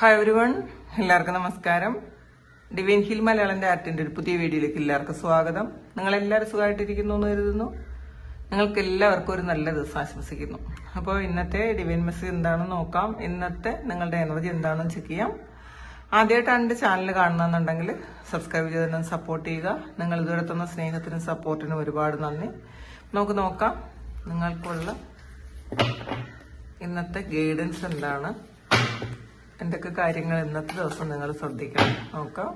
Hi everyone, എല്ലാവർക്കും നമസ്കാരം. Divine hill Malayalam ആർട്ടിന്റെ ഒരു പുതിയ വീഡിയോയിലേക്ക് എല്ലാവർക്കും സ്വാഗതം. നിങ്ങളെല്ലാവരും സുഖമായിട്ടിരിക്കുന്നു എന്ന് കരുതുന്നു. നിങ്ങൾക്ക് എല്ലാവർക്കും ഒരു നല്ല ദിവസം ആശംസിക്കുന്നു. അപ്പോൾ ഇന്നത്തെ ഡിവൈൻ മെസ്സേജ് എന്താണെന്ന് നോക്കാം. ഇന്നത്തെ നിങ്ങളുടെ എനർജി എന്താണെന്ന് ചെക്ക് ചെയ്യാം. ആദ്യമായിട്ടാണ് എൻ്റെ ചാനൽ കാണുന്നുണ്ടെങ്കിൽ സബ്സ്ക്രൈബ് ചെയ്ത് തന്നെ സപ്പോർട്ട് ചെയ്യുക. നിങ്ങൾ ഇതുവരെ തന്ന സ്നേഹത്തിനും സപ്പോർട്ടിനും ഒരുപാട് നന്ദി. നമുക്ക് നോക്കാം നിങ്ങൾക്കുള്ള ഇന്നത്തെ ഗൈഡൻസ് എന്താണ്, എന്തൊക്കെ കാര്യങ്ങൾ ഇന്നത്തെ ദിവസം നിങ്ങൾ ശ്രദ്ധിക്കണം. നോക്കാം.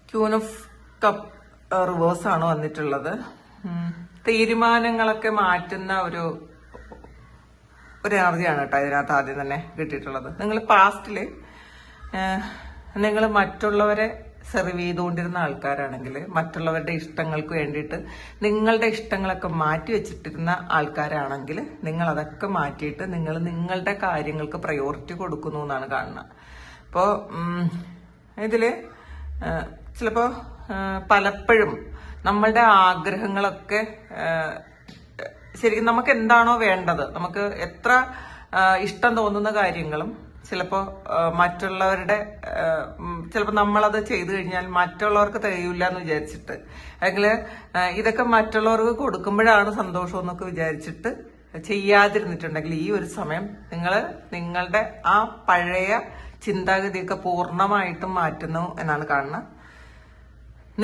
ക്യൂൻ ഓഫ് കപ്പ് റിവേഴ്സ് ആണ് വന്നിട്ടുള്ളത്. തീരുമാനങ്ങളൊക്കെ മാറ്റുന്ന ഒരു എനർജിയാണ് കേട്ടോ ഇതിനകത്ത് ആദ്യം തന്നെ കിട്ടിയിട്ടുള്ളത്. നിങ്ങൾ പാസ്റ്റില് നിങ്ങൾ മറ്റുള്ളവരെ സെർവ് ചെയ്തുകൊണ്ടിരുന്ന ആൾക്കാരാണെങ്കിൽ, മറ്റുള്ളവരുടെ ഇഷ്ടങ്ങൾക്ക് വേണ്ടിയിട്ട് നിങ്ങളുടെ ഇഷ്ടങ്ങളൊക്കെ മാറ്റി വെച്ചിട്ടിരുന്ന ആൾക്കാരാണെങ്കിൽ, നിങ്ങൾ അതൊക്കെ മാറ്റിയിട്ട് നിങ്ങൾ നിങ്ങളുടെ കാര്യങ്ങൾക്ക് പ്രയോറിറ്റി കൊടുക്കുന്നു എന്നാണ് കാണുന്നത്. അപ്പോൾ ഇതില് ചിലപ്പോൾ പലപ്പോഴും നമ്മളുടെ ആഗ്രഹങ്ങളൊക്കെ ശരിക്കും നമുക്ക് എന്താണോ വേണ്ടത്, നമുക്ക് എത്ര ഇഷ്ടം തോന്നുന്ന കാര്യങ്ങളും ചിലപ്പോൾ മറ്റുള്ളവരുടെ ചിലപ്പോൾ നമ്മളത് ചെയ്തു കഴിഞ്ഞാൽ മറ്റുള്ളവർക്ക് തികയില്ല എന്ന് വിചാരിച്ചിട്ട്, അല്ലെങ്കിൽ ഇതൊക്കെ മറ്റുള്ളവർക്ക് കൊടുക്കുമ്പോഴാണ് സന്തോഷം എന്നൊക്കെ വിചാരിച്ചിട്ട് ചെയ്യാതിരുന്നിട്ടുണ്ടെങ്കിൽ ഈ ഒരു സമയം നിങ്ങൾ നിങ്ങളുടെ ആ പഴയ ചിന്താഗതിയൊക്കെ പൂർണ്ണമായിട്ടും മാറ്റുന്നു എന്നാണ് കാണുന്നത്.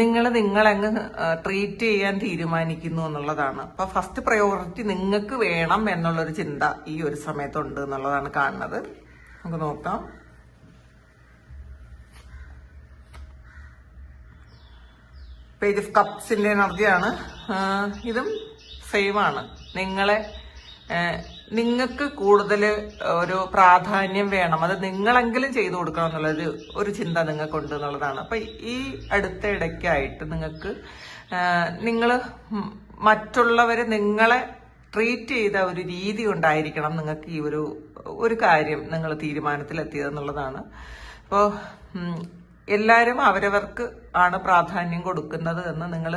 നിങ്ങളങ്ങ് ട്രീറ്റ് ചെയ്യാൻ തീരുമാനിക്കുന്നു എന്നുള്ളതാണ്. അപ്പൊ ഫസ്റ്റ് പ്രയോറിറ്റി നിങ്ങൾക്ക് വേണം എന്നുള്ളൊരു ചിന്ത ഈ ഒരു സമയത്തുണ്ട് എന്നുള്ളതാണ് കാണുന്നത്. നമുക്ക് നോക്കാം. പേജ് ഓഫ് കപ്സിന്റെ എനർജിയാണ്. ഇതും സെയിം ആണ്. നിങ്ങൾക്ക് കൂടുതൽ ഒരു പ്രാധാന്യം വേണം, അത് നിങ്ങളെങ്കിലും ചെയ്തു കൊടുക്കണം എന്നുള്ളൊരു ഒരു ചിന്ത നിങ്ങൾക്കുണ്ട് എന്നുള്ളതാണ്. അപ്പൊ ഈ അടുത്ത ഇടയ്ക്കായിട്ട് നിങ്ങൾ മറ്റുള്ളവര് നിങ്ങളെ ട്രീറ്റ് ചെയ്ത ഒരു രീതി കൊണ്ടായിരിക്കണം നിങ്ങൾക്ക് ഈ ഒരു കാര്യം നിങ്ങൾ തീരുമാനത്തിലെത്തിയതെന്നുള്ളതാണ്. അപ്പോൾ എല്ലാവരും അവരവർക്ക് ആണ് പ്രാധാന്യം കൊടുക്കുന്നത് എന്ന് നിങ്ങൾ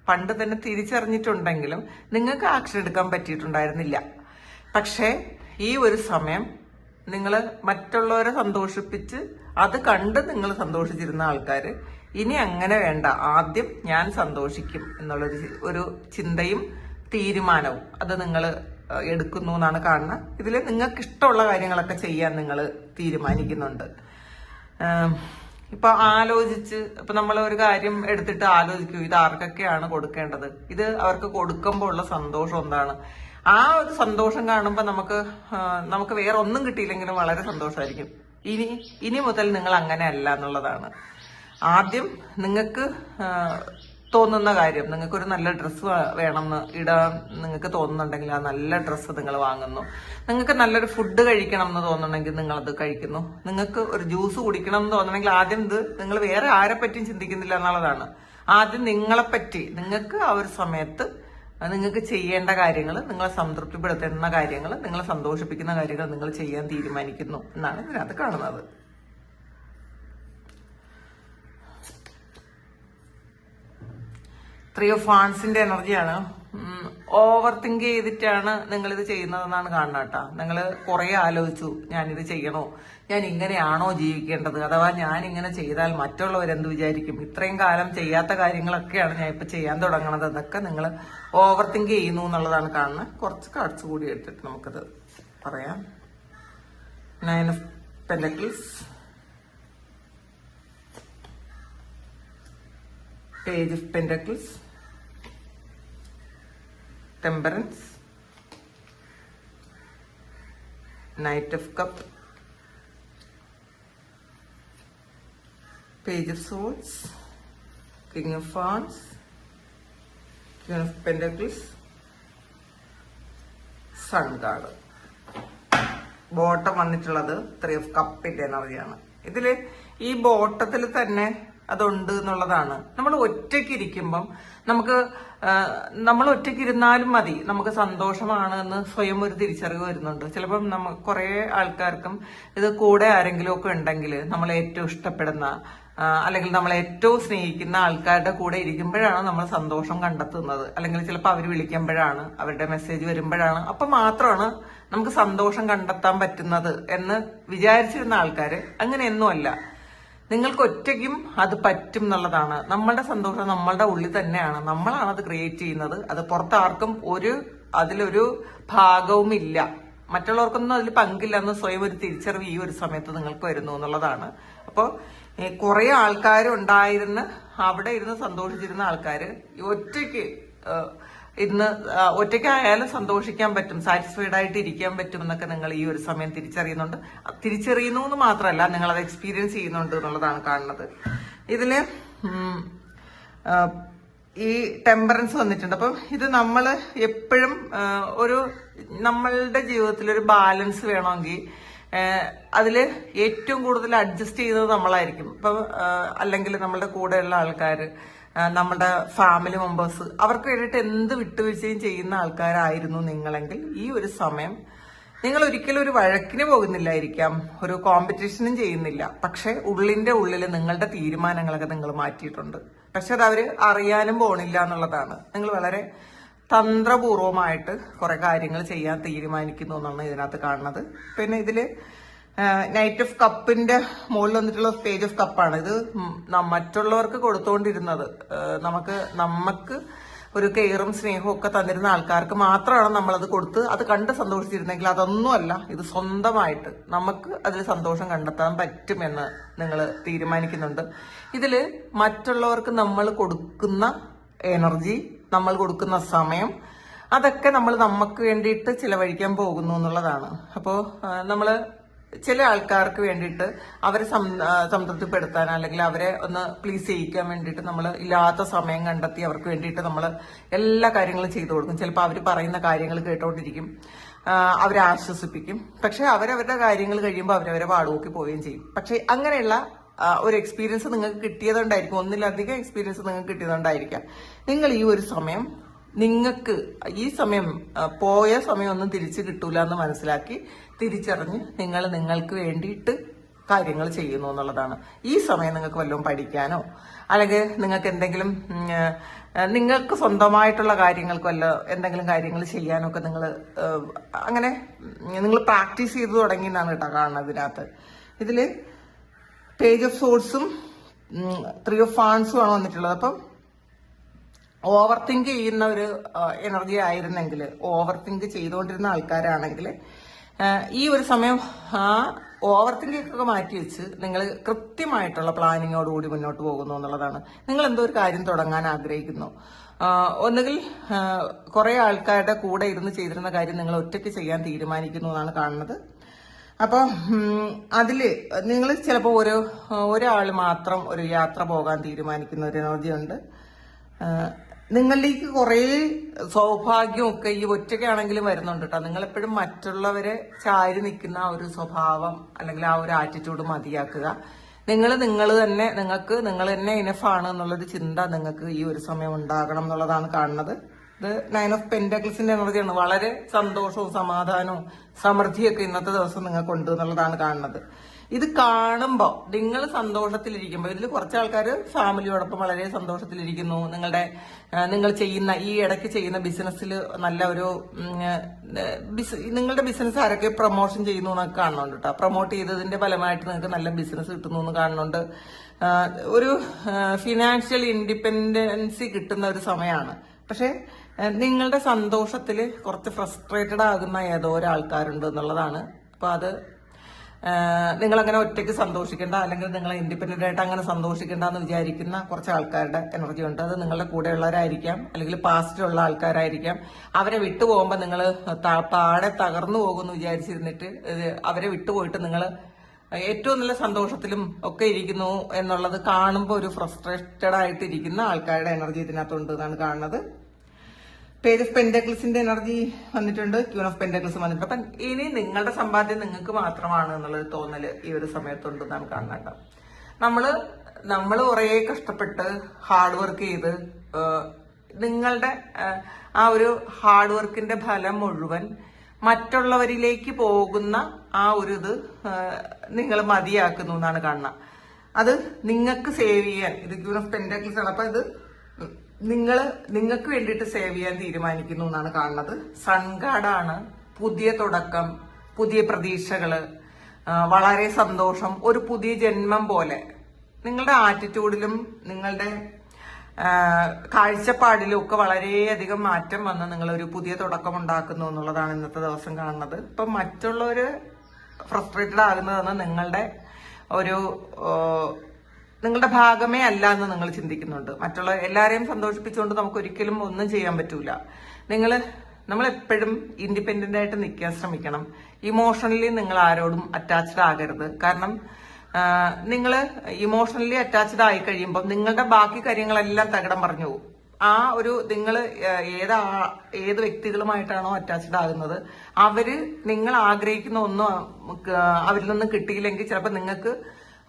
പണ്ട് തന്നെ തിരിച്ചറിഞ്ഞിട്ടുണ്ടെങ്കിലും നിങ്ങൾക്ക് ആക്ഷൻ എടുക്കാൻ പറ്റിയിട്ടുണ്ടായിരുന്നില്ല. പക്ഷേ ഈ ഒരു സമയം നിങ്ങൾ മറ്റുള്ളവരെ സന്തോഷിപ്പിച്ച് അത് കണ്ട് നിങ്ങൾ സന്തോഷിച്ചിരുന്ന ആൾക്കാർ ഇനി അങ്ങനെ വേണ്ട, ആദ്യം ഞാൻ സന്തോഷിക്കും എന്നുള്ളൊരു ചിന്തയും തീരുമാനവും അത് നിങ്ങൾ എടുക്കുന്നു എന്നാണ് കാണുന്നത്. ഇതിൽ നിങ്ങൾക്ക് ഇഷ്ടമുള്ള കാര്യങ്ങളൊക്കെ ചെയ്യാൻ നിങ്ങൾ തീരുമാനിക്കുന്നുണ്ട്. ഇപ്പൊ ഇപ്പൊ നമ്മൾ ഒരു കാര്യം എടുത്തിട്ട് ആലോചിക്കും, ഇത് ആർക്കൊക്കെയാണ് കൊടുക്കേണ്ടത്, ഇത് അവർക്ക് കൊടുക്കുമ്പോൾ ഉള്ള സന്തോഷം എന്താണ്. ആ ഒരു സന്തോഷം കാണുമ്പോൾ നമുക്ക് വേറെ ഒന്നും കിട്ടിയില്ലെങ്കിലും വളരെ സന്തോഷമായിരിക്കും. ഇനി മുതൽ നിങ്ങൾ അങ്ങനെ അല്ല എന്നുള്ളതാണ്. ആദ്യം നിങ്ങൾക്ക് തോന്നുന്ന കാര്യം, നിങ്ങൾക്കൊരു നല്ല ഡ്രസ്സ് വേണമെന്ന് ഇടാൻ നിങ്ങൾക്ക് തോന്നുന്നുണ്ടെങ്കിൽ ആ നല്ല ഡ്രസ്സ് നിങ്ങൾ വാങ്ങുന്നു. നിങ്ങൾക്ക് നല്ലൊരു ഫുഡ് കഴിക്കണം എന്ന് തോന്നുന്നുണ്ടെങ്കിൽ നിങ്ങൾ അത് കഴിക്കുന്നു. നിങ്ങൾക്ക് ഒരു ജ്യൂസ് കുടിക്കണം എന്ന് തോന്നുന്നുണ്ടെങ്കിൽ ആദ്യം നിങ്ങൾ വേറെ ആരെ പറ്റിയും ചിന്തിക്കുന്നില്ല എന്നുള്ളതാണ്. ആദ്യം നിങ്ങളെപ്പറ്റി, നിങ്ങൾക്ക് ആ ഒരു സമയത്ത് നിങ്ങൾക്ക് ചെയ്യേണ്ട കാര്യങ്ങൾ, നിങ്ങളെ സംതൃപ്തിപ്പെടുത്തുന്ന കാര്യങ്ങൾ, നിങ്ങളെ സന്തോഷിപ്പിക്കുന്ന കാര്യങ്ങൾ നിങ്ങൾ ചെയ്യാൻ തീരുമാനിക്കുന്നു എന്നാണ് ഇതിനകത്ത് കാണുന്നത്. ത്രീ ഓഫ് വാൻസിന്റെ എനർജിയാണ്. ഓവർ തിങ്ക് ചെയ്തിട്ടാണ് നിങ്ങൾ ഇത് ചെയ്യുന്നതെന്നാണ് കാണുന്നത് കേട്ടോ. നിങ്ങൾ കുറെ ആലോചിച്ചു, ഞാനിത് ചെയ്യണോ, ഞാൻ ഇങ്ങനെയാണോ ജീവിക്കേണ്ടത്, അഥവാ ഞാൻ ഇങ്ങനെ ചെയ്താൽ മറ്റുള്ളവരെന്ത് വിചാരിക്കും, ഇത്രയും കാലം ചെയ്യാത്ത കാര്യങ്ങളൊക്കെയാണ് ഞാൻ ഇപ്പൊ ചെയ്യാൻ തുടങ്ങണത് എന്നൊക്കെ നിങ്ങൾ ഓവർ തിങ്ക് ചെയ്യുന്നു എന്നുള്ളതാണ് കാണുന്നത്. കുറച്ച് കാർഡ്സ് കൂടി എടുത്തിട്ട് നമുക്കത് പറയാം. 9 of Pentacles, Page of Pentacles, Temperance, Knight of Cups, Page of Swords, King of Wands, Queen of Pentacles, Sun card. Bottom വന്നിട്ടുള്ളത് 3 of കപ്പിന്റെ എനർജിയാണ്. ഇതില് ഈ ബോട്ടത്തിൽ തന്നെ അതുണ്ട് എന്നുള്ളതാണ്. നമ്മൾ ഒറ്റയ്ക്ക് ഇരിക്കുമ്പം നമ്മൾ ഒറ്റയ്ക്ക് ഇരുന്നാലും മതി, നമുക്ക് സന്തോഷമാണ് എന്ന് സ്വയം ഒരു തിരിച്ചറിവ് വരുന്നുണ്ട്. ചിലപ്പം കുറെ ആൾക്കാർക്കും ഇത് കൂടെ ആരെങ്കിലും ഒക്കെ ഉണ്ടെങ്കിൽ, നമ്മൾ ഏറ്റവും ഇഷ്ടപ്പെടുന്ന അല്ലെങ്കിൽ നമ്മൾ ഏറ്റവും സ്നേഹിക്കുന്ന ആൾക്കാരുടെ കൂടെ ഇരിക്കുമ്പോഴാണ് നമ്മൾ സന്തോഷം കണ്ടെത്തുന്നത്. അല്ലെങ്കിൽ ചിലപ്പോൾ അവർ വിളിക്കുമ്പോഴാണ്, അവരുടെ മെസ്സേജ് വരുമ്പോഴാണ്, അപ്പൊ മാത്രമാണ് നമുക്ക് സന്തോഷം കണ്ടെത്താൻ പറ്റുന്നത് എന്ന് വിചാരിച്ചിരുന്ന ആൾക്കാര് അങ്ങനെയൊന്നുമല്ല. നിങ്ങൾക്ക് ഒറ്റയ്ക്കും അത് പറ്റും എന്നുള്ളതാണ്. നമ്മളുടെ സന്തോഷം നമ്മളുടെ ഉള്ളിൽ തന്നെയാണ്, നമ്മളാണ് അത് ക്രിയേറ്റ് ചെയ്യുന്നത്. അത് പുറത്താർക്കും അതിലൊരു ഭാഗവും ഇല്ല. മറ്റുള്ളവർക്കൊന്നും അതിൽ പങ്കില്ല എന്ന് സ്വയം ഒരു തിരിച്ചറിവ് ഈ ഒരു സമയത്ത് നിങ്ങൾക്ക് വരുന്നു എന്നുള്ളതാണ്. അപ്പോൾ കുറെ ആൾക്കാരുണ്ടായിരുന്ന് അവിടെ ഇരുന്ന് സന്തോഷിച്ചിരുന്ന ആൾക്കാര് ഒറ്റയ്ക്കായാലും സന്തോഷിക്കാൻ പറ്റും, സാറ്റിസ്ഫൈഡ് ആയിട്ട് ഇരിക്കാൻ പറ്റും എന്നൊക്കെ നിങ്ങൾ ഈ ഒരു സമയം തിരിച്ചറിയുന്നു എന്ന് മാത്രമല്ല, നിങ്ങൾ അത് എക്സ്പീരിയൻസ് ചെയ്യുന്നുണ്ട് എന്നുള്ളതാണ് കാണുന്നത്. ഇതില് ഈ ടെമ്പറൻസ് വന്നിട്ടുണ്ട്. അപ്പം ഇത് നമ്മൾ എപ്പോഴും നമ്മളുടെ ജീവിതത്തിൽ ഒരു ബാലൻസ് വേണമെങ്കിൽ അതില് ഏറ്റവും കൂടുതൽ അഡ്ജസ്റ്റ് ചെയ്യുന്നത് നമ്മളായിരിക്കും. ഇപ്പൊ അല്ലെങ്കിൽ നമ്മളുടെ കൂടെയുള്ള ആൾക്കാർ, നമ്മുടെ ഫാമിലി മെമ്പേഴ്സ്, അവർക്ക് വേണ്ടിയിട്ട് എന്ത് വിട്ടുവീഴ്ചയും ചെയ്യുന്ന ആൾക്കാരായിരുന്നു നിങ്ങളെങ്കിൽ ഈ ഒരു സമയം നിങ്ങൾ ഒരിക്കലും ഒരു വഴക്കിന് പോകുന്നില്ലായിരിക്കാം, ഒരു കോമ്പറ്റീഷനും ചെയ്യുന്നില്ല. പക്ഷെ ഉള്ളിന്റെ ഉള്ളിൽ നിങ്ങളുടെ തീരുമാനങ്ങളൊക്കെ നിങ്ങൾ മാറ്റിയിട്ടുണ്ട്. പക്ഷെ അത് അവര് അറിയാനും പോണില്ല എന്നുള്ളതാണ്. നിങ്ങൾ വളരെ തന്ത്രപൂർവമായിട്ട് കുറെ കാര്യങ്ങൾ ചെയ്യാൻ തീരുമാനിക്കുന്നു എന്നാണ് ഇതിനകത്ത് കാണുന്നത്. പിന്നെ ഇതില് നൈറ്റ് ഓഫ് കപ്പിന്റെ മുകളിൽ വന്നിട്ടുള്ള പേജ് ഓഫ് കപ്പാണ്. ഇത് മറ്റുള്ളവർക്ക് കൊടുത്തുകൊണ്ടിരുന്നത്, നമുക്ക് ഒരു കെയറും സ്നേഹവും ഒക്കെ തന്നിരുന്ന ആൾക്കാർക്ക് മാത്രമാണ് നമ്മളത് കൊടുത്ത് അത് കണ്ട് സന്തോഷിച്ചിരുന്നെങ്കിൽ അതൊന്നുമല്ല. ഇത് സ്വന്തമായിട്ട് നമുക്ക് അതിൽ സന്തോഷം കണ്ടെത്താൻ പറ്റുമെന്ന് നിങ്ങൾ തീരുമാനിക്കുന്നുണ്ട്. ഇതില് മറ്റുള്ളവർക്ക് നമ്മൾ കൊടുക്കുന്ന എനർജി, നമ്മൾ കൊടുക്കുന്ന സമയം, അതൊക്കെ നമ്മൾ നമുക്ക് വേണ്ടിയിട്ട് ചിലവഴിക്കാൻ പോകുന്നു എന്നുള്ളതാണ്. അപ്പോൾ നമ്മള് ചില ആൾക്കാർക്ക് വേണ്ടിയിട്ട് അവരെ സംതൃപ്തിപ്പെടുത്താൻ അല്ലെങ്കിൽ അവരെ ഒന്ന് പ്ലീസ് ചെയ്യിക്കാൻ വേണ്ടിയിട്ട് നമ്മൾ ഇല്ലാത്ത സമയം കണ്ടെത്തി അവർക്ക് വേണ്ടിയിട്ട് നമ്മൾ എല്ലാ കാര്യങ്ങളും ചെയ്തു കൊടുക്കും. ചിലപ്പോൾ അവർ പറയുന്ന കാര്യങ്ങൾ കേട്ടോണ്ടിരിക്കും, അവരെ ആശ്വസിപ്പിക്കും. പക്ഷെ അവരവരുടെ കാര്യങ്ങൾ കഴിയുമ്പോൾ അവരവരെ പാടുപോക്കി പോവുകയും ചെയ്യും. പക്ഷെ അങ്ങനെയുള്ള ഒരു എക്സ്പീരിയൻസ് നിങ്ങൾക്ക് കിട്ടിയതുകൊണ്ടായിരിക്കും, ഒന്നിലധികം എക്സ്പീരിയൻസ് നിങ്ങൾക്ക് കിട്ടിയതുകൊണ്ടായിരിക്കാം നിങ്ങൾ ഈ ഒരു സമയം, നിങ്ങൾക്ക് ഈ സമയം പോയ സമയം ഒന്നും തിരിച്ചു കിട്ടൂല എന്ന് മനസ്സിലാക്കി തിരിച്ചറിഞ്ഞ് നിങ്ങൾക്ക് വേണ്ടിയിട്ട് കാര്യങ്ങൾ ചെയ്യുന്നു എന്നുള്ളതാണ്. ഈ സമയം നിങ്ങൾക്ക് വല്ലതും പഠിക്കാനോ അല്ലെങ്കിൽ നിങ്ങൾക്ക് എന്തെങ്കിലും നിങ്ങൾക്ക് സ്വന്തമായിട്ടുള്ള കാര്യങ്ങൾക്ക് എന്തെങ്കിലും കാര്യങ്ങൾ ചെയ്യാനോ ഒക്കെ നിങ്ങൾ പ്രാക്ടീസ് ചെയ്തു തുടങ്ങി എന്നാണ് കേട്ടോ കാണുന്നത് ഇതിനകത്ത്. ഇതില് പേജ് ഓഫ് സോഴ്സും 3 ഓഫ് ഫാൻസും ആണ് വന്നിട്ടുള്ളത്. അപ്പം ഓവർ തിങ്ക് ചെയ്യുന്ന ഒരു എനർജി ആയിരുന്നെങ്കിൽ, ഓവർ തിങ്ക് ചെയ്തുകൊണ്ടിരുന്ന ആൾക്കാരാണെങ്കിൽ ഈ ഒരു സമയം ഓവർ തിങ്കിങ് ഒക്കെ മാറ്റി വെച്ച് നിങ്ങൾ കൃത്യമായിട്ടുള്ള പ്ലാനിങ്ങോടുകൂടി മുന്നോട്ട് പോകുന്നു എന്നുള്ളതാണ്. നിങ്ങൾ എന്തോ ഒരു കാര്യം തുടങ്ങാൻ ആഗ്രഹിക്കുന്നു, ഒന്നുകിൽ കുറെ ആൾക്കാരുടെ കൂടെ ഇരുന്ന് ചെയ്തിരുന്ന കാര്യം നിങ്ങൾ ഒറ്റയ്ക്ക് ചെയ്യാൻ തീരുമാനിക്കുന്നു എന്നാണ് കാണുന്നത്. അപ്പൊ അതില് നിങ്ങൾ ചിലപ്പോൾ ഒരാൾ മാത്രം ഒരു യാത്ര പോകാൻ തീരുമാനിക്കുന്ന ഒരു എനർജി ഉണ്ട്. നിങ്ങളിലേക്ക് കുറെ സൗഭാഗ്യമൊക്കെ ഈ ഒറ്റയ്ക്കാണെങ്കിലും വരുന്നുണ്ട് കേട്ടോ. നിങ്ങൾ എപ്പോഴും മറ്റുള്ളവരെ ചാരി നിൽക്കുന്ന ആ ഒരു സ്വഭാവം അല്ലെങ്കിൽ ആ ഒരു ആറ്റിറ്റ്യൂഡ് മതിയാക്കുക. നിങ്ങൾ തന്നെ ഇനഫാണ് എന്നുള്ളൊരു ചിന്ത നിങ്ങൾക്ക് ഈ ഒരു സമയം ഉണ്ടാകണം എന്നുള്ളതാണ് കാണുന്നത്. ഇത് 9 ഓഫ് പെന്റക്കിൾസിന്റെ എനർജിയാണ്. വളരെ സന്തോഷവും സമാധാനവും സമൃദ്ധിയൊക്കെ ഇന്നത്തെ ദിവസം നിങ്ങൾക്കുണ്ട് എന്നുള്ളതാണ് കാണുന്നത്. ഇത് കാണുമ്പോൾ നിങ്ങൾ സന്തോഷത്തിലിരിക്കുമ്പോൾ, ഇതിൽ കുറച്ച് ആൾക്കാർ ഫാമിലിയോടൊപ്പം വളരെ സന്തോഷത്തിലിരിക്കുന്നു. നിങ്ങൾ ചെയ്യുന്ന ഈ ഇടയ്ക്ക് ചെയ്യുന്ന ബിസിനസ്സിൽ നല്ല ഒരു നിങ്ങളുടെ ബിസിനസ് ആരൊക്കെ പ്രൊമോഷൻ ചെയ്യുന്നു എന്നൊക്കെ കാണുന്നുണ്ട് കേട്ടോ. പ്രൊമോട്ട് ചെയ്തതിന്റെ ഫലമായിട്ട് നിങ്ങൾക്ക് നല്ല ബിസിനസ് കിട്ടുന്നു എന്ന് കാണുന്നുണ്ട്. ഒരു ഫിനാൻഷ്യൽ ഇൻഡിപെൻഡൻസി കിട്ടുന്ന ഒരു സമയമാണ്. പക്ഷെ നിങ്ങളുടെ സന്തോഷത്തിൽ കുറച്ച് ഫ്രസ്ട്രേറ്റഡ് ആകുന്ന ഏതോ ഒരാൾക്കാരുണ്ട് എന്നുള്ളതാണ്. അപ്പൊ അത് നിങ്ങളങ്ങനെ ഒറ്റയ്ക്ക് സന്തോഷിക്കേണ്ട, അല്ലെങ്കിൽ നിങ്ങൾ ഇൻഡിപെൻഡന്റ് ആയിട്ട് അങ്ങനെ സന്തോഷിക്കേണ്ട എന്ന് വിചാരിക്കുന്ന കുറച്ച് ആൾക്കാരുടെ എനർജി ഉണ്ട്. അത് നിങ്ങളുടെ കൂടെയുള്ളവരായിരിക്കാം, അല്ലെങ്കിൽ പാസ്റ്റിലുള്ള ആൾക്കാരായിരിക്കാം. അവരെ വിട്ടുപോകുമ്പോൾ നിങ്ങൾ പാടെ തകർന്നു പോകുമെന്ന് വിചാരിച്ചിരുന്നിട്ട് അവരെ വിട്ടുപോയിട്ട് നിങ്ങൾ ഏറ്റവും നല്ല സന്തോഷത്തിലും ഒക്കെ ഇരിക്കുന്നു എന്നുള്ളത് കാണുമ്പോൾ ഒരു ഫ്രസ്ട്രേറ്റഡ് ആയിട്ടിരിക്കുന്ന ആൾക്കാരുടെ എനർജി ഇതിനകത്തുണ്ട് എന്നാണ് കാണുന്നത്. പേജ് ഓഫ് പെന്റക്കിൾസിന്റെ എനർജി വന്നിട്ടുണ്ട്, ക്യൂൻ ഓഫ് പെന്റക്കിൾസ് വന്നിട്ടുണ്ട്. അപ്പം ഇനി നിങ്ങളുടെ സമ്പാദ്യം നിങ്ങൾക്ക് മാത്രമാണ് എന്നുള്ളൊരു തോന്നല് ഈ ഒരു സമയത്തുണ്ട് എന്നാണ് കാണുന്നത്. നമ്മള് കുറെ കഷ്ടപ്പെട്ട് ഹാർഡ് വർക്ക് ചെയ്ത് നിങ്ങളുടെ ആ ഒരു ഹാർഡ് വർക്കിന്റെ ഫലം മുഴുവൻ മറ്റുള്ളവരിലേക്ക് പോകുന്ന ആ ഒരു ഇത് നിങ്ങൾ മതിയാക്കുന്നു എന്നാണ് കാണുന്നത്. അത് നിങ്ങൾക്ക് സേവ് ചെയ്യാൻ, ഇത് ക്യൂൻ ഓഫ് പെന്റക്കിൾസ് ആണ്. അപ്പൊ ഇത് നിങ്ങൾക്ക് വേണ്ടിയിട്ട് സേവ് ചെയ്യാൻ തീരുമാനിക്കുന്നു എന്നാണ് കാണുന്നത്. സൺ ഗാർഡാണ്. പുതിയ തുടക്കം, പുതിയ പ്രതീക്ഷകള്, വളരെ സന്തോഷം, ഒരു പുതിയ ജന്മം പോലെ നിങ്ങളുടെ ആറ്റിറ്റ്യൂഡിലും നിങ്ങളുടെ കാഴ്ചപ്പാടിലും ഒക്കെ വളരെയധികം മാറ്റം വന്ന് നിങ്ങൾ ഒരു പുതിയ തുടക്കം ഉണ്ടാക്കുന്നു എന്നുള്ളതാണ് ഇന്നത്തെ ദിവസം കാണുന്നത്. ഇപ്പൊ മറ്റുള്ളവര് ഫ്രസ്ട്രേറ്റഡ് ആകുന്നതെന്ന് നിങ്ങളുടെ ഭാഗമേ അല്ല എന്ന് നിങ്ങൾ ചിന്തിക്കുന്നുണ്ട്. മറ്റുള്ള എല്ലാരെയും സന്തോഷിപ്പിച്ചുകൊണ്ട് നമുക്ക് ഒരിക്കലും ഒന്നും ചെയ്യാൻ പറ്റൂല. നമ്മൾ എപ്പോഴും ഇൻഡിപെൻഡന്റ് ആയിട്ട് നിൽക്കാൻ ശ്രമിക്കണം. ഇമോഷണലി നിങ്ങൾ ആരോടും അറ്റാച്ച്ഡ് ആകരുത്. കാരണം നിങ്ങൾ ഇമോഷണലി അറ്റാച്ച്ഡ് ആയി കഴിയുമ്പോൾ നിങ്ങളുടെ ബാക്കി കാര്യങ്ങളെല്ലാം തകിടം പറഞ്ഞു പോകും. നിങ്ങൾ ഏത് വ്യക്തികളുമായിട്ടാണോ അറ്റാച്ച്ഡ് ആകുന്നത്, നിങ്ങൾ ആഗ്രഹിക്കുന്ന ഒന്നും അവരിൽ നിന്ന് കിട്ടിയില്ലെങ്കിൽ ചിലപ്പോൾ നിങ്ങൾക്ക്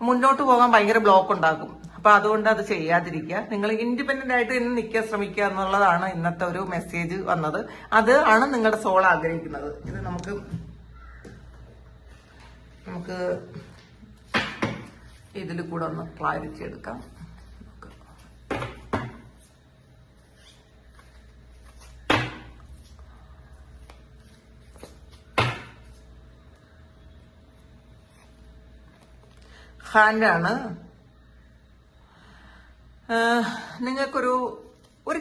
മുന്നോട്ട് പോകാൻ ഭയങ്കര ബ്ലോക്ക് ഉണ്ടാകും. അപ്പൊ അതുകൊണ്ട് അത് ചെയ്യാതിരിക്കുക. നിങ്ങൾ ഇൻഡിപെൻഡന്റ് ആയിട്ട് തന്നെ നിൽക്കാൻ ശ്രമിക്കുക എന്നുള്ളതാണ് ഇന്നത്തെ ഒരു മെസ്സേജ് വന്നത്. അത് ആണ് നിങ്ങളുടെ സോൾ ആഗ്രഹിക്കുന്നത്. ഇത് നമുക്ക് ഇതിൽ കൂടെ ഒന്ന് ക്ലാരിറ്റി എടുക്കാം. ഹാൻഡാണ്. നിങ്ങൾക്കൊരു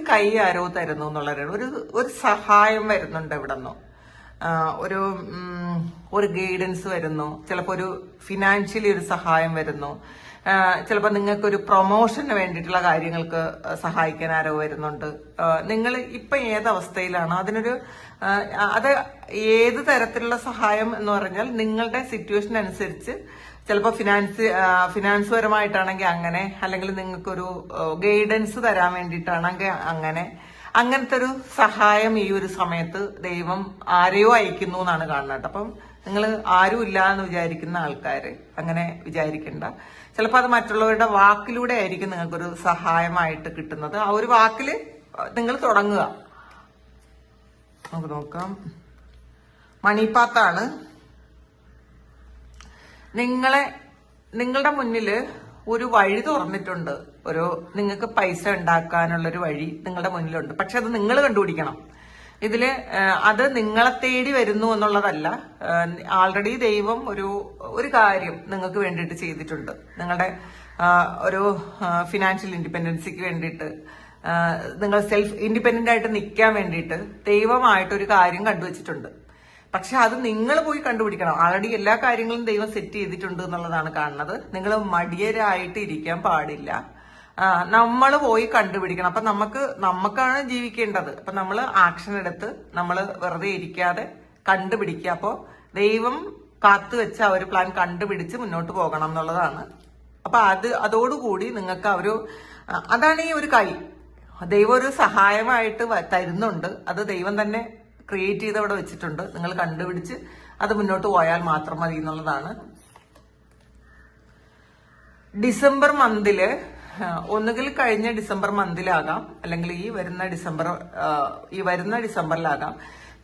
കൈ ആരോ തരുന്നു എന്നുള്ളവരാണ്. ഒരു സഹായം വരുന്നുണ്ട് എവിടെ നിന്നോ. ഒരു ഗൈഡൻസ് വരുന്നു. ചിലപ്പോൾ ഒരു ഫിനാൻഷ്യലി ഒരു സഹായം വരുന്നു. ചിലപ്പോൾ നിങ്ങൾക്കൊരു പ്രൊമോഷന് വേണ്ടിയിട്ടുള്ള കാര്യങ്ങൾക്ക് സഹായിക്കാൻ ആരോ വരുന്നുണ്ട്. നിങ്ങൾ ഇപ്പൊ ഏതവസ്ഥയിലാണ് അത് ഏത് തരത്തിലുള്ള സഹായം എന്ന് പറഞ്ഞാൽ നിങ്ങളുടെ സിറ്റുവേഷൻ അനുസരിച്ച് ചിലപ്പോൾ ഫിനാൻസ് പരമായിട്ടാണെങ്കിൽ അങ്ങനെ, അല്ലെങ്കിൽ നിങ്ങൾക്കൊരു ഗൈഡൻസ് തരാൻ വേണ്ടിയിട്ടാണെങ്കിൽ അങ്ങനത്തെ ഒരു സഹായം ഈ ഒരു സമയത്ത് ദൈവം ആരെയോ അയക്കുന്നു എന്നാണ് കാണുന്നത്. അപ്പം നിങ്ങൾ ആരും ഇല്ല എന്ന് വിചാരിക്കുന്ന ആൾക്കാര് അങ്ങനെ വിചാരിക്കണ്ട. ചിലപ്പോൾ അത് മറ്റുള്ളവരുടെ വാക്കിലൂടെ ആയിരിക്കും നിങ്ങൾക്കൊരു സഹായമായിട്ട് കിട്ടുന്നത്. ആ ഒരു വാക്കില് നിങ്ങൾ തുടങ്ങുക. നമുക്ക് നോക്കാം. മണിപ്പാത്താണ്. നിങ്ങളുടെ മുന്നില് ഒരു വഴി തുറന്നിട്ടുണ്ട്. നിങ്ങൾക്ക് പൈസ ഉണ്ടാക്കാനുള്ളൊരു വഴി നിങ്ങളുടെ മുന്നിലുണ്ട്. പക്ഷെ അത് നിങ്ങൾ കണ്ടുപിടിക്കണം. അത് നിങ്ങളെ തേടി വരുന്നു എന്നുള്ളതല്ല. ആൾറെഡി ദൈവം ഒരു കാര്യം നിങ്ങൾക്ക് വേണ്ടിയിട്ട് ചെയ്തിട്ടുണ്ട്. നിങ്ങളുടെ ഒരു ഫിനാൻഷ്യൽ ഇൻഡിപെൻഡൻസിക്ക് വേണ്ടിയിട്ട്, നിങ്ങൾ സെൽഫ് ഇൻഡിപെൻഡന്റ് ആയിട്ട് നിൽക്കാൻ വേണ്ടിയിട്ട് ദൈവമായിട്ടൊരു കാര്യം കണ്ടുവച്ചിട്ടുണ്ട്. പക്ഷെ അത് നിങ്ങൾ പോയി കണ്ടുപിടിക്കണം. ആൾറെഡി എല്ലാ കാര്യങ്ങളും ദൈവം സെറ്റ് ചെയ്തിട്ടുണ്ട് എന്നുള്ളതാണ് കാണുന്നത്. നിങ്ങൾ മടിയരായിട്ട് ഇരിക്കാൻ പാടില്ല. നമ്മൾ പോയി കണ്ടുപിടിക്കണം. അപ്പൊ നമുക്കാണ് ജീവിക്കേണ്ടത്. അപ്പൊ നമ്മൾ ആക്ഷൻ എടുത്ത് നമ്മൾ വെറുതെ ഇരിക്കാതെ കണ്ടുപിടിക്കുക. അപ്പോ ദൈവം കാത്തുവെച്ച ഒരു പ്ലാൻ കണ്ടുപിടിച്ച് മുന്നോട്ട് പോകണം എന്നുള്ളതാണ്. അപ്പൊ അതോടുകൂടി നിങ്ങൾക്ക് അതാണ് ഈ ഒരു കൈ. ദൈവം ഒരു സഹായമായിട്ട് തരുന്നുണ്ട്. അത് ദൈവം തന്നെ ക്രിയേറ്റ് ചെയ്ത് അവിടെ വെച്ചിട്ടുണ്ട്. നിങ്ങൾ കണ്ടുപിടിച്ച് അത് മുന്നോട്ട് പോയാൽ മാത്രം മതി എന്നുള്ളതാണ്. ഡിസംബർ മന്തില് ഒന്നുകിൽ കഴിഞ്ഞ ഡിസംബർ മന്തിലാകാം, അല്ലെങ്കിൽ ഈ വരുന്ന ഡിസംബറിലാകാം.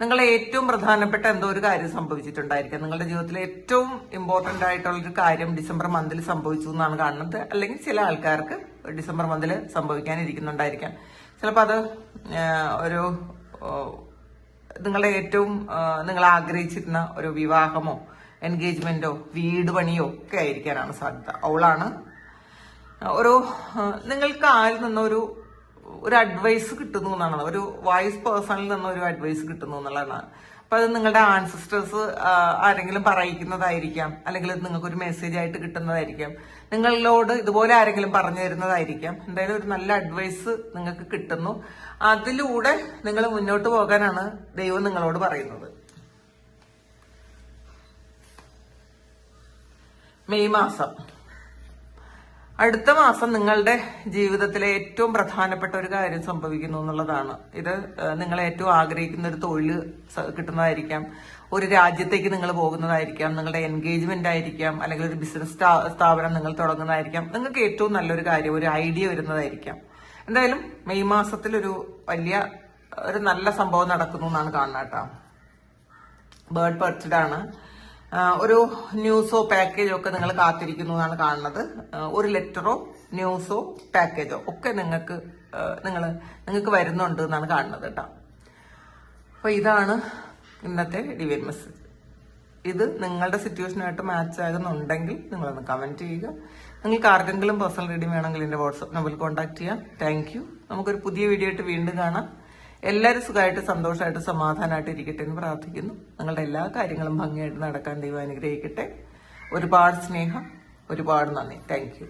നിങ്ങളെ ഏറ്റവും പ്രധാനപ്പെട്ട എന്തോ ഒരു കാര്യം സംഭവിച്ചിട്ടുണ്ടായിരിക്കാം. നിങ്ങളുടെ ജീവിതത്തിലെ ഏറ്റവും ഇമ്പോർട്ടന്റ് ആയിട്ടുള്ള ഒരു കാര്യം ഡിസംബർ മന്തിൽ സംഭവിച്ചു എന്നാണ് കാണുന്നത്. അല്ലെങ്കിൽ ചില ആൾക്കാർക്ക് ഡിസംബർ മന്തിൽ സംഭവിക്കാനിരിക്കുന്നുണ്ടായിരിക്കാം. ചിലപ്പോൾ അത് നിങ്ങളുടെ ഏറ്റവും നിങ്ങൾ ആഗ്രഹിച്ചിരുന്ന ഒരു വിവാഹമോ എൻഗേജ്മെന്റോ വീട് പണിയോ ഒക്കെ ആയിരിക്കാനാണ് സാധ്യത. അവളാണ് നിങ്ങൾക്ക് ആരിൽ നിന്നൊരു അഡ്വൈസ് കിട്ടുന്നു എന്നാണ്, ഒരു വൈസ് പേഴ്സണിൽ നിന്നൊരു അഡ്വൈസ് കിട്ടുന്നു എന്നുള്ളതാണ്. അപ്പൊ അത് നിങ്ങളുടെ ആൻസിസ്റ്റേഴ്സ് ആരെങ്കിലും പറയിക്കുന്നതായിരിക്കാം, അല്ലെങ്കിൽ നിങ്ങൾക്കൊരു മെസ്സേജ് ആയിട്ട് കിട്ടുന്നതായിരിക്കാം, നിങ്ങളോട് ഇതുപോലെ ആരെങ്കിലും പറഞ്ഞു തരുന്നതായിരിക്കാം. എന്തായാലും ഒരു നല്ല അഡ്വൈസ് നിങ്ങൾക്ക് കിട്ടുന്നു. അതിലൂടെ നിങ്ങൾ മുന്നോട്ട് പോകാനാണ് ദൈവം നിങ്ങളോട് പറയുന്നത്. മെയ് മാസം, അടുത്ത മാസം നിങ്ങളുടെ ജീവിതത്തിലെ ഏറ്റവും പ്രധാനപ്പെട്ട ഒരു കാര്യം സംഭവിക്കുന്നു എന്നുള്ളതാണ്. ഇത് നിങ്ങൾ ഏറ്റവും ആഗ്രഹിക്കുന്ന ഒരു തൊഴിൽ കിട്ടുന്നതായിരിക്കാം, ഒരു രാജ്യത്തേക്ക് നിങ്ങൾ പോകുന്നതായിരിക്കാം, നിങ്ങളുടെ എൻഗേജ്മെന്റ് ആയിരിക്കാം, അല്ലെങ്കിൽ ഒരു ബിസിനസ് സ്ഥാപനം നിങ്ങൾ തുടങ്ങുന്നതായിരിക്കാം. നിങ്ങൾക്ക് ഏറ്റവും നല്ലൊരു കാര്യം, ഒരു ഐഡിയ വരുന്നതായിരിക്കാം. എന്തായാലും മെയ് മാസത്തിൽ ഒരു നല്ല സംഭവം നടക്കുന്നു എന്നാണ് കാണുന്നത് കേട്ടോ. ബേർഡ് പർച്ചഡ് ആണ്. ഒരു ന്യൂസോ പാക്കേജോ ഒക്കെ നിങ്ങൾ കാത്തിരിക്കുന്നു എന്നാണ് കാണുന്നത്. ഒരു ലെറ്ററോ ന്യൂസോ പാക്കേജോ ഒക്കെ നിങ്ങൾക്ക് വരുന്നുണ്ട് എന്നാണ് കാണുന്നത് കേട്ടോ. അപ്പൊ ഇതാണ് ഇന്നത്തെ ഡിവൈൻ മെസ്സേജ്. ഇത് നിങ്ങളുടെ സിറ്റുവേഷനായിട്ട് മാച്ച് ആകുന്നുണ്ടെങ്കിൽ നിങ്ങളൊന്ന് കമന്റ് ചെയ്യുക. നിങ്ങൾക്ക് ആർക്കെങ്കിലും പേഴ്സണൽ റീഡിംഗ് വേണമെങ്കിൽ എന്റെ വാട്സ്ആപ്പ് നമ്പറിൽ കോൺടാക്ട് ചെയ്യാം. Thank you. നമുക്കൊരു പുതിയ വീഡിയോ ആയിട്ട് വീണ്ടും കാണാം. എല്ലാവരും സുഖമായിട്ട് സന്തോഷമായിട്ട് സമാധാനമായിട്ട് ഇരിക്കട്ടെ എന്ന് പ്രാർത്ഥിക്കുന്നു. നിങ്ങളുടെ എല്ലാ കാര്യങ്ങളും ഭംഗിയായിട്ട് നടക്കാൻ ദൈവം അനുഗ്രഹിക്കട്ടെ. ഒരുപാട് സ്നേഹം, ഒരുപാട് നന്ദി. Thank you.